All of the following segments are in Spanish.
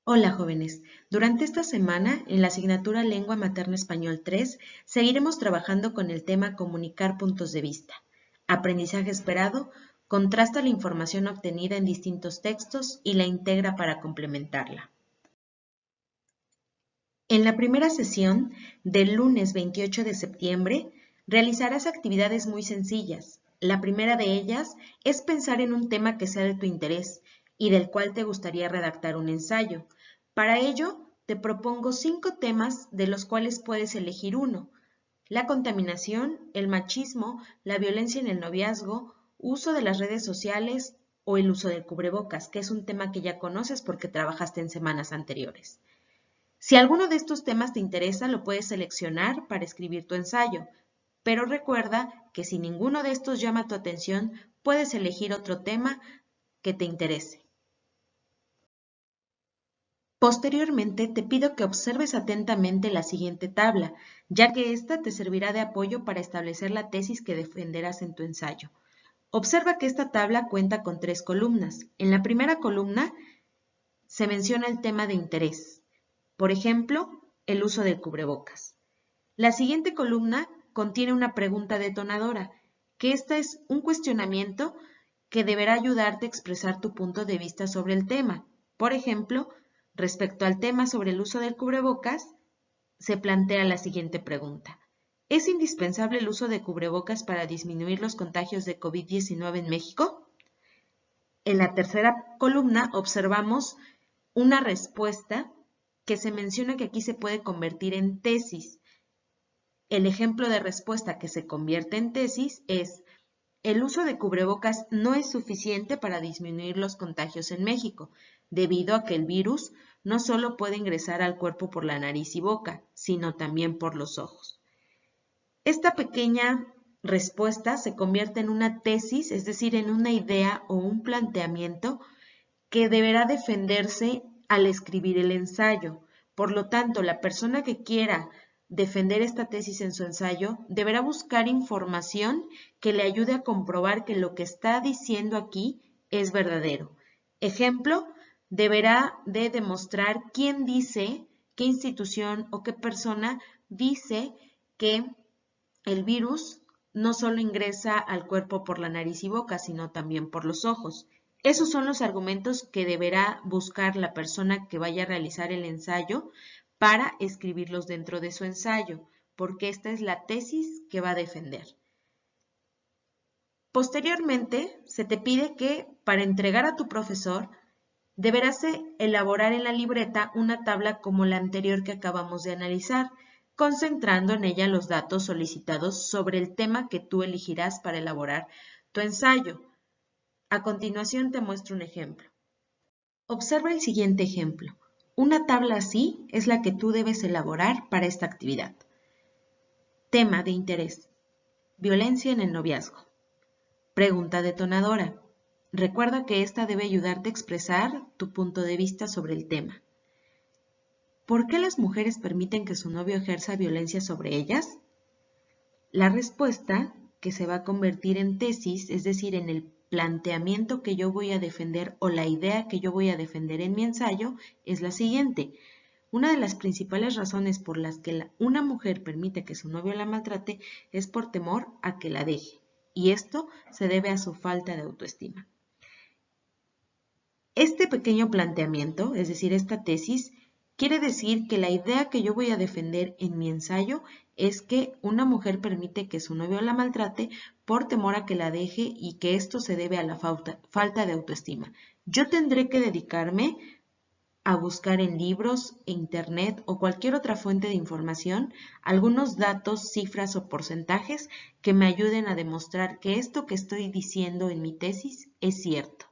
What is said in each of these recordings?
Hola jóvenes, durante esta semana en la asignatura Lengua Materna Español 3 seguiremos trabajando con el tema Comunicar puntos de vista. Aprendizaje esperado, contrasta la información obtenida en distintos textos y la integra para complementarla. En la primera sesión del lunes 28 de septiembre realizarás actividades muy sencillas. La primera de ellas es pensar en un tema que sea de tu interés y del cual te gustaría redactar un ensayo. Para ello, te propongo 5 temas de los cuales puedes elegir uno: la contaminación, el machismo, la violencia en el noviazgo, uso de las redes sociales o el uso del cubrebocas, que es un tema que ya conoces porque trabajaste en semanas anteriores. Si alguno de estos temas te interesa, lo puedes seleccionar para escribir tu ensayo, pero recuerda que si ninguno de estos llama tu atención, puedes elegir otro tema que te interese. Posteriormente, te pido que observes atentamente la siguiente tabla, ya que esta te servirá de apoyo para establecer la tesis que defenderás en tu ensayo. Observa que esta tabla cuenta con 3 columnas. En la primera columna se menciona el tema de interés. Por ejemplo, el uso del cubrebocas. La siguiente columna contiene una pregunta detonadora, que esta es un cuestionamiento que deberá ayudarte a expresar tu punto de vista sobre el tema. Por ejemplo, respecto al tema sobre el uso del cubrebocas, se plantea la siguiente pregunta: ¿es indispensable el uso de cubrebocas para disminuir los contagios de COVID-19 en México? En la tercera columna observamos una respuesta que se menciona que aquí se puede convertir en tesis. El ejemplo de respuesta que se convierte en tesis es: el uso de cubrebocas no es suficiente para disminuir los contagios en México, debido a que el virus no solo puede ingresar al cuerpo por la nariz y boca, sino también por los ojos. Esta pequeña respuesta se convierte en una tesis, es decir, en una idea o un planteamiento que deberá defenderse al escribir el ensayo. Por lo tanto, la persona que quiera defender esta tesis en su ensayo deberá buscar información que le ayude a comprobar que lo que está diciendo aquí es verdadero. Ejemplo, deberá de demostrar quién dice, qué institución o qué persona dice que el virus no solo ingresa al cuerpo por la nariz y boca, sino también por los ojos. Esos son los argumentos que deberá buscar la persona que vaya a realizar el ensayo para escribirlos dentro de su ensayo, porque esta es la tesis que va a defender. Posteriormente, se te pide que para entregar a tu profesor deberás elaborar en la libreta una tabla como la anterior que acabamos de analizar, concentrando en ella los datos solicitados sobre el tema que tú elegirás para elaborar tu ensayo. A continuación te muestro un ejemplo. Observa el siguiente ejemplo. Una tabla así es la que tú debes elaborar para esta actividad. Tema de interés: violencia en el noviazgo. Pregunta detonadora: recuerda que esta debe ayudarte a expresar tu punto de vista sobre el tema. ¿Por qué las mujeres permiten que su novio ejerza violencia sobre ellas? La respuesta, que se va a convertir en tesis, es decir, en el planteamiento que yo voy a defender o la idea que yo voy a defender en mi ensayo, es la siguiente. Una de las principales razones por las que una mujer permite que su novio la maltrate es por temor a que la deje, y esto se debe a su falta de autoestima. Este pequeño planteamiento, es decir, esta tesis, quiere decir que la idea que yo voy a defender en mi ensayo es que una mujer permite que su novio la maltrate por temor a que la deje y que esto se debe a la falta de autoestima. Yo tendré que dedicarme a buscar en libros, internet o cualquier otra fuente de información algunos datos, cifras o porcentajes que me ayuden a demostrar que esto que estoy diciendo en mi tesis es cierto.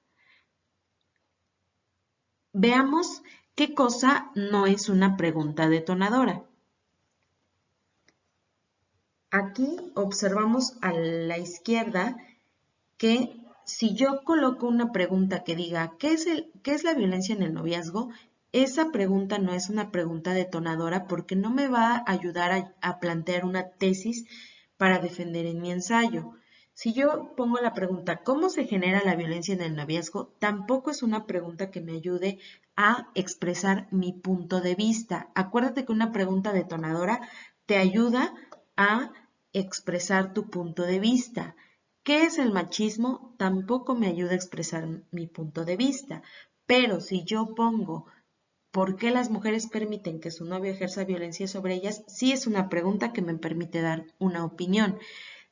Veamos qué cosa no es una pregunta detonadora. Aquí observamos a la izquierda que si yo coloco una pregunta que diga ¿qué es la violencia en el noviazgo?, esa pregunta no es una pregunta detonadora porque no me va a ayudar a plantear una tesis para defender en mi ensayo. Si yo pongo la pregunta, ¿cómo se genera la violencia en el noviazgo? Tampoco es una pregunta que me ayude a expresar mi punto de vista. Acuérdate que una pregunta detonadora te ayuda a expresar tu punto de vista. ¿Qué es el machismo? Tampoco me ayuda a expresar mi punto de vista. Pero si yo pongo ¿por qué las mujeres permiten que su novio ejerza violencia sobre ellas? Sí es una pregunta que me permite dar una opinión.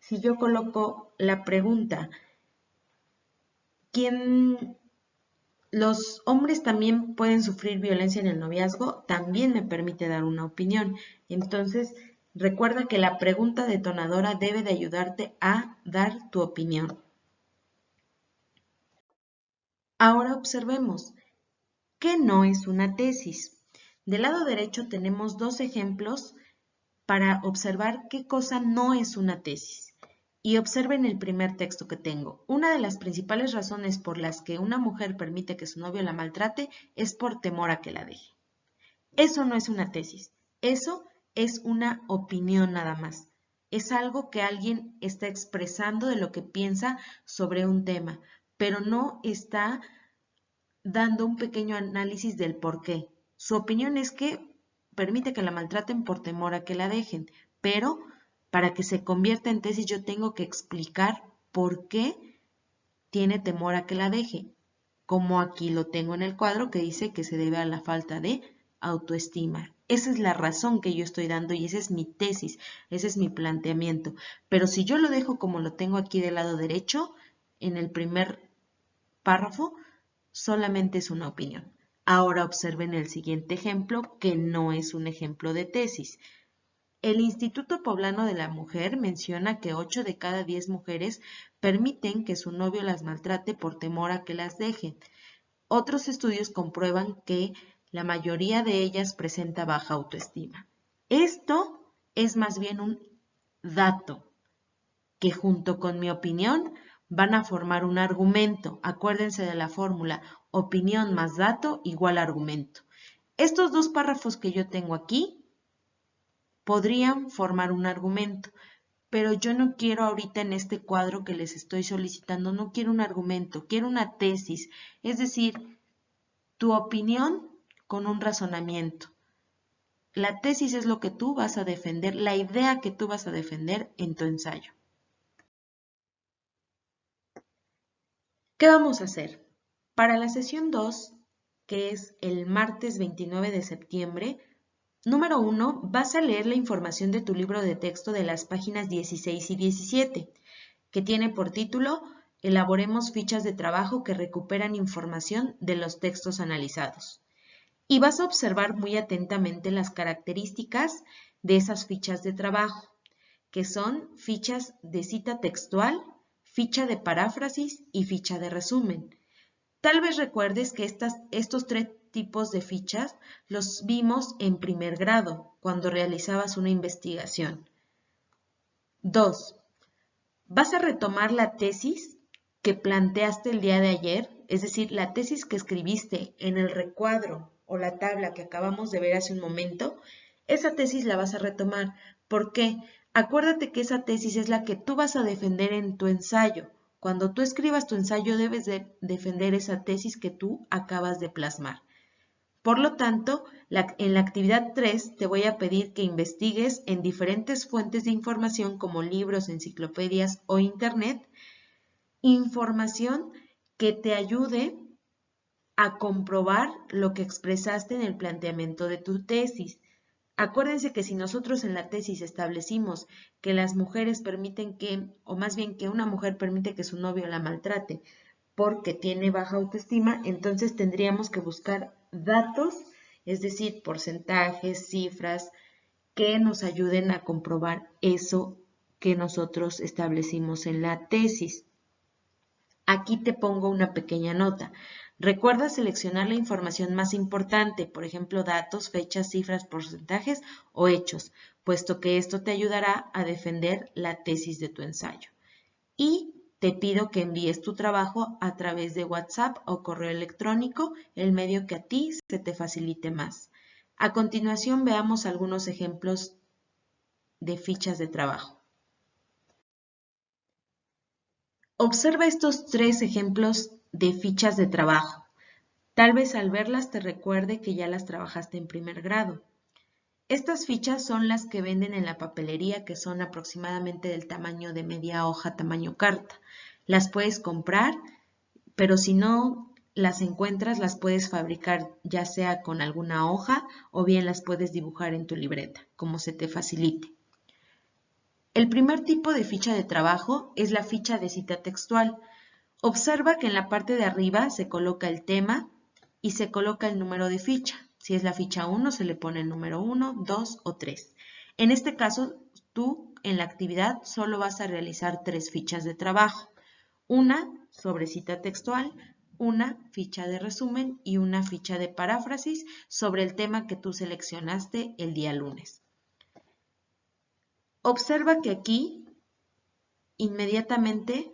Si yo coloco la pregunta, ¿quién, los hombres también pueden sufrir violencia en el noviazgo? También me permite dar una opinión. Entonces, recuerda que la pregunta detonadora debe de ayudarte a dar tu opinión. Ahora observemos, ¿qué no es una tesis? Del lado derecho tenemos dos ejemplos para observar qué cosa no es una tesis. Y observen el primer texto que tengo. Una de las principales razones por las que una mujer permite que su novio la maltrate es por temor a que la deje. Eso no es una tesis. Eso es una opinión nada más. Es algo que alguien está expresando de lo que piensa sobre un tema, pero no está dando un pequeño análisis del por qué. Su opinión es que permite que la maltraten por temor a que la dejen, pero para que se convierta en tesis yo tengo que explicar por qué tiene temor a que la deje, como aquí lo tengo en el cuadro que dice que se debe a la falta de autoestima. Esa es la razón que yo estoy dando y esa es mi tesis, ese es mi planteamiento. Pero si yo lo dejo como lo tengo aquí del lado derecho, en el primer párrafo, solamente es una opinión. Ahora observen el siguiente ejemplo, que no es un ejemplo de tesis. El Instituto Poblano de la Mujer menciona que 8 de cada 10 mujeres permiten que su novio las maltrate por temor a que las dejen. Otros estudios comprueban que la mayoría de ellas presenta baja autoestima. Esto es más bien un dato que junto con mi opinión van a formar un argumento. Acuérdense de la fórmula opinión más dato igual argumento. Estos dos párrafos que yo tengo aquí podrían formar un argumento, pero yo no quiero ahorita en este cuadro que les estoy solicitando, no quiero un argumento, quiero una tesis, es decir, tu opinión con un razonamiento. La tesis es lo que tú vas a defender, la idea que tú vas a defender en tu ensayo. ¿Qué vamos a hacer? Para la sesión 2, que es el martes 29 de septiembre, número 1, vas a leer la información de tu libro de texto de las páginas 16 y 17, que tiene por título Elaboremos fichas de trabajo que recuperan información de los textos analizados. Y vas a observar muy atentamente las características de esas fichas de trabajo, que son fichas de cita textual, ficha de paráfrasis y ficha de resumen. Tal vez recuerdes que estos tres tipos de fichas los vimos en primer grado, cuando realizabas una investigación. 2. Vas a retomar la tesis que planteaste el día de ayer, es decir, la tesis que escribiste en el recuadro o la tabla que acabamos de ver hace un momento. Esa tesis la vas a retomar. ¿Por qué? Acuérdate que esa tesis es la que tú vas a defender en tu ensayo. Cuando tú escribas tu ensayo debes de defender esa tesis que tú acabas de plasmar. Por lo tanto, en la actividad 3 te voy a pedir que investigues en diferentes fuentes de información como libros, enciclopedias o internet, información que te ayude a comprobar lo que expresaste en el planteamiento de tu tesis. Acuérdense que si nosotros en la tesis establecimos que las mujeres permiten que, o más bien que una mujer permite que su novio la maltrate porque tiene baja autoestima, entonces tendríamos que buscar datos, es decir, porcentajes, cifras, que nos ayuden a comprobar eso que nosotros establecimos en la tesis. Aquí te pongo una pequeña nota. Recuerda seleccionar la información más importante, por ejemplo, datos, fechas, cifras, porcentajes o hechos, puesto que esto te ayudará a defender la tesis de tu ensayo. Y te pido que envíes tu trabajo a través de WhatsApp o correo electrónico, el medio que a ti se te facilite más. A continuación veamos algunos ejemplos de fichas de trabajo. Observa estos 3 ejemplos de fichas de trabajo. Tal vez al verlas te recuerde que ya las trabajaste en primer grado. Estas fichas son las que venden en la papelería, que son aproximadamente del tamaño de media hoja, tamaño carta. Las puedes comprar, pero si no las encuentras, las puedes fabricar ya sea con alguna hoja o bien las puedes dibujar en tu libreta, como se te facilite. El primer tipo de ficha de trabajo es la ficha de cita textual. Observa que en la parte de arriba se coloca el tema y se coloca el número de ficha. Si es la ficha 1, se le pone el número 1, 2 o 3. En este caso, tú en la actividad solo vas a realizar 3 fichas de trabajo. Una sobre cita textual, una ficha de resumen y una ficha de paráfrasis sobre el tema que tú seleccionaste el día lunes. Observa que aquí inmediatamente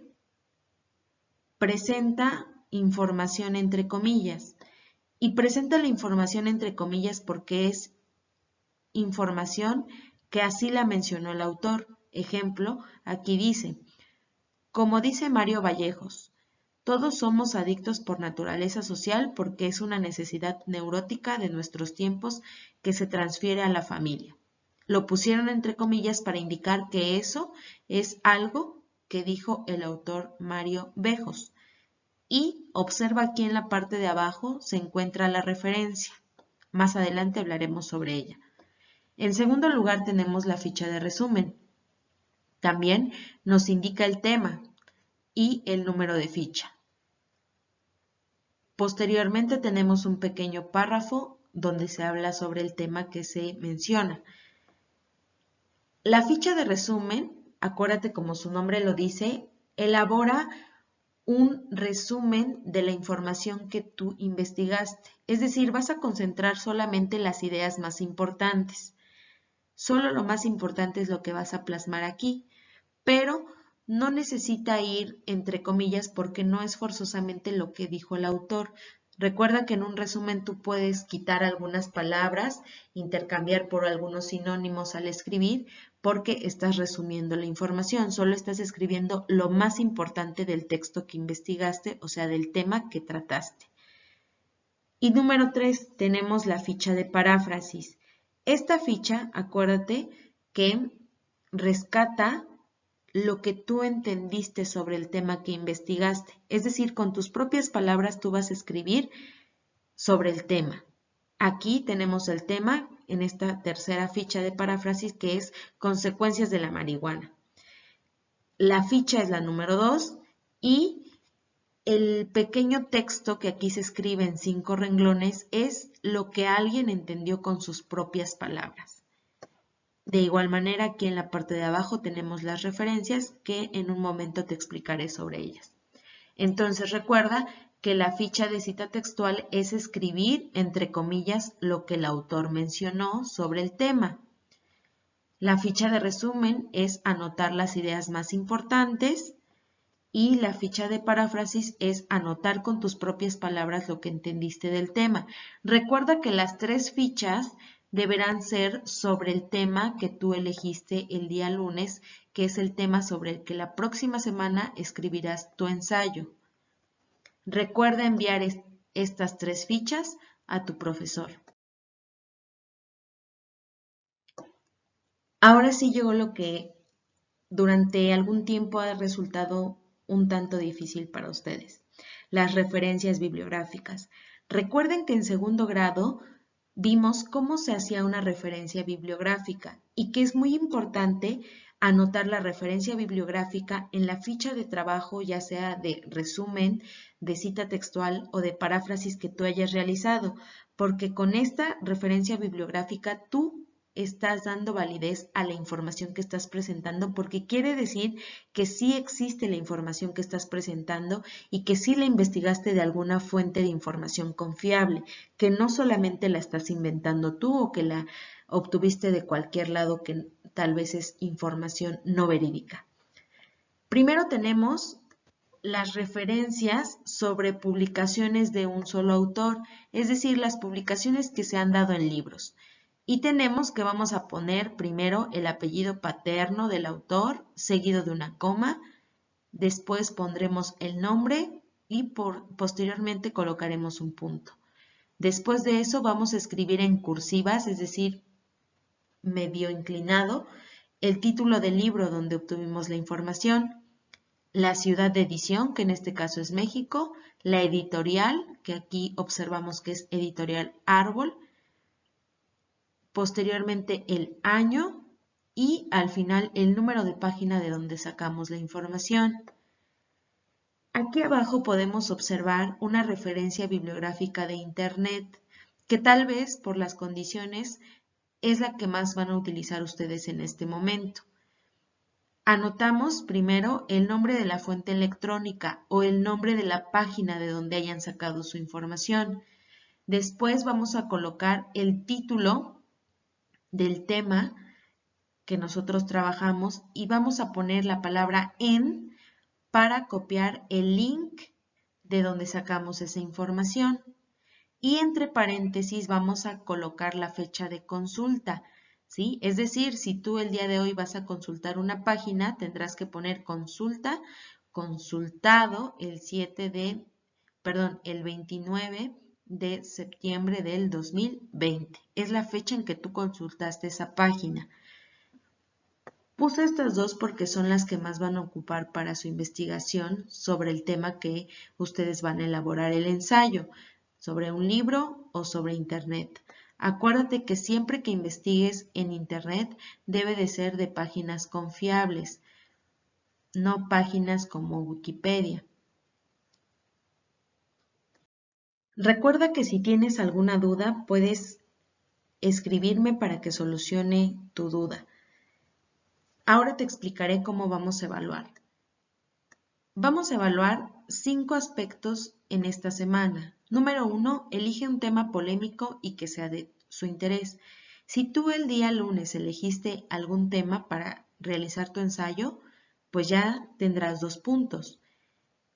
presenta información entre comillas. Y presenta la información entre comillas porque es información que así la mencionó el autor. Ejemplo, aquí dice, como dice Mario Vallejos, todos somos adictos por naturaleza social porque es una necesidad neurótica de nuestros tiempos que se transfiere a la familia. Lo pusieron entre comillas para indicar que eso es algo que dijo el autor Mario Vallejos. Y observa aquí en la parte de abajo se encuentra la referencia. Más adelante hablaremos sobre ella. En segundo lugar tenemos la ficha de resumen. También nos indica el tema y el número de ficha. Posteriormente tenemos un pequeño párrafo donde se habla sobre el tema que se menciona. La ficha de resumen, acuérdate como su nombre lo dice, elabora un resumen de la información que tú investigaste. Es decir, vas a concentrar solamente las ideas más importantes. Solo lo más importante es lo que vas a plasmar aquí, pero no necesita ir entre comillas porque no es forzosamente lo que dijo el autor. Recuerda que en un resumen tú puedes quitar algunas palabras, intercambiar por algunos sinónimos al escribir, porque estás resumiendo la información, solo estás escribiendo lo más importante del texto que investigaste, o sea, del tema que trataste. Y número 3, tenemos la ficha de paráfrasis. Esta ficha, acuérdate que rescata lo que tú entendiste sobre el tema que investigaste. Es decir, con tus propias palabras tú vas a escribir sobre el tema. Aquí tenemos el tema en esta tercera ficha de paráfrasis que es consecuencias de la marihuana. La ficha es la número 2 y el pequeño texto que aquí se escribe en 5 renglones es lo que alguien entendió con sus propias palabras. De igual manera, aquí en la parte de abajo tenemos las referencias que en un momento te explicaré sobre ellas. Entonces recuerda que la ficha de cita textual es escribir, entre comillas, lo que el autor mencionó sobre el tema. La ficha de resumen es anotar las ideas más importantes y la ficha de paráfrasis es anotar con tus propias palabras lo que entendiste del tema. Recuerda que las 3 fichas deberán ser sobre el tema que tú elegiste el día lunes, que es el tema sobre el que la próxima semana escribirás tu ensayo. Recuerda enviar estas 3 fichas a tu profesor. Ahora sí llegó lo que durante algún tiempo ha resultado un tanto difícil para ustedes, las referencias bibliográficas. Recuerden que en segundo grado vimos cómo se hacía una referencia bibliográfica y que es muy importante anotar la referencia bibliográfica en la ficha de trabajo, ya sea de resumen, de cita textual o de paráfrasis que tú hayas realizado, porque con esta referencia bibliográfica tú estás dando validez a la información que estás presentando, porque quiere decir que sí existe la información que estás presentando y que sí la investigaste de alguna fuente de información confiable, que no solamente la estás inventando tú o que la obtuviste de cualquier lado que tal vez es información no verídica. Primero tenemos las referencias sobre publicaciones de un solo autor, es decir, las publicaciones que se han dado en libros. Y tenemos que vamos a poner primero el apellido paterno del autor, seguido de una coma, después pondremos el nombre y posteriormente colocaremos un punto. Después de eso vamos a escribir en cursivas, es decir, medio inclinado, el título del libro donde obtuvimos la información, la ciudad de edición, que en este caso es México, la editorial, que aquí observamos que es Editorial Árbol, posteriormente el año y al final el número de página de donde sacamos la información. Aquí abajo podemos observar una referencia bibliográfica de Internet, que tal vez por las condiciones es la que más van a utilizar ustedes en este momento. Anotamos primero el nombre de la fuente electrónica o el nombre de la página de donde hayan sacado su información. Después vamos a colocar el título del tema que nosotros trabajamos y vamos a poner la palabra en para copiar el link de donde sacamos esa información. Y entre paréntesis vamos a colocar la fecha de consulta, ¿sí? Es decir, si tú el día de hoy vas a consultar una página, tendrás que poner consulta, consultado el 29 de septiembre del 2020. Es la fecha en que tú consultaste esa página. Puse estas dos porque son las que más van a ocupar para su investigación sobre el tema que ustedes van a elaborar el ensayo, sobre un libro o sobre Internet. Acuérdate que siempre que investigues en Internet debe de ser de páginas confiables, no páginas como Wikipedia. Recuerda que si tienes alguna duda puedes escribirme para que solucione tu duda. Ahora te explicaré cómo vamos a evaluar. Vamos a evaluar 5 aspectos en esta semana. Número 1, elige un tema polémico y que sea de su interés. Si tú el día lunes elegiste algún tema para realizar tu ensayo, pues ya tendrás 2 puntos.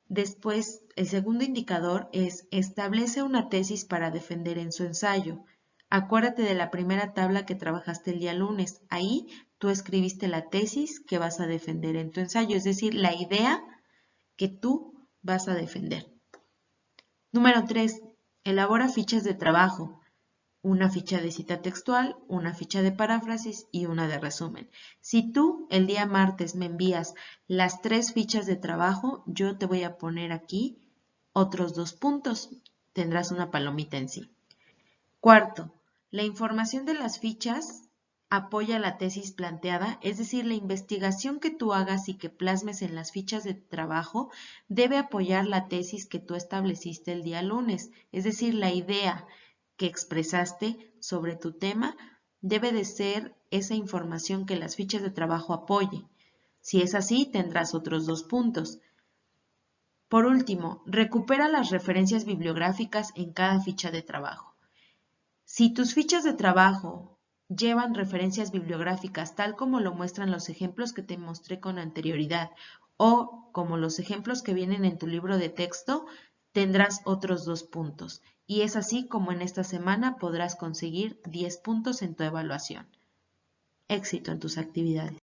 Después, el segundo indicador es establece una tesis para defender en su ensayo. Acuérdate de la primera tabla que trabajaste el día lunes. Ahí tú escribiste la tesis que vas a defender en tu ensayo, es decir, la idea que tú vas a defender. Número 3. Elabora fichas de trabajo. Una ficha de cita textual, una ficha de paráfrasis y una de resumen. Si tú el día martes me envías las 3 fichas de trabajo, yo te voy a poner aquí otros 2 puntos. Tendrás una palomita en sí. Cuarto, la información de las fichas apoya la tesis planteada, es decir, la investigación que tú hagas y que plasmes en las fichas de trabajo debe apoyar la tesis que tú estableciste el día lunes, es decir, la idea que expresaste sobre tu tema debe de ser esa información que las fichas de trabajo apoye. Si es así, tendrás otros 2 puntos. Por último, recupera las referencias bibliográficas en cada ficha de trabajo. Si tus fichas de trabajo llevan referencias bibliográficas tal como lo muestran los ejemplos que te mostré con anterioridad o como los ejemplos que vienen en tu libro de texto, tendrás otros 2 puntos. Y es así como en esta semana podrás conseguir 10 puntos en tu evaluación. Éxito en tus actividades.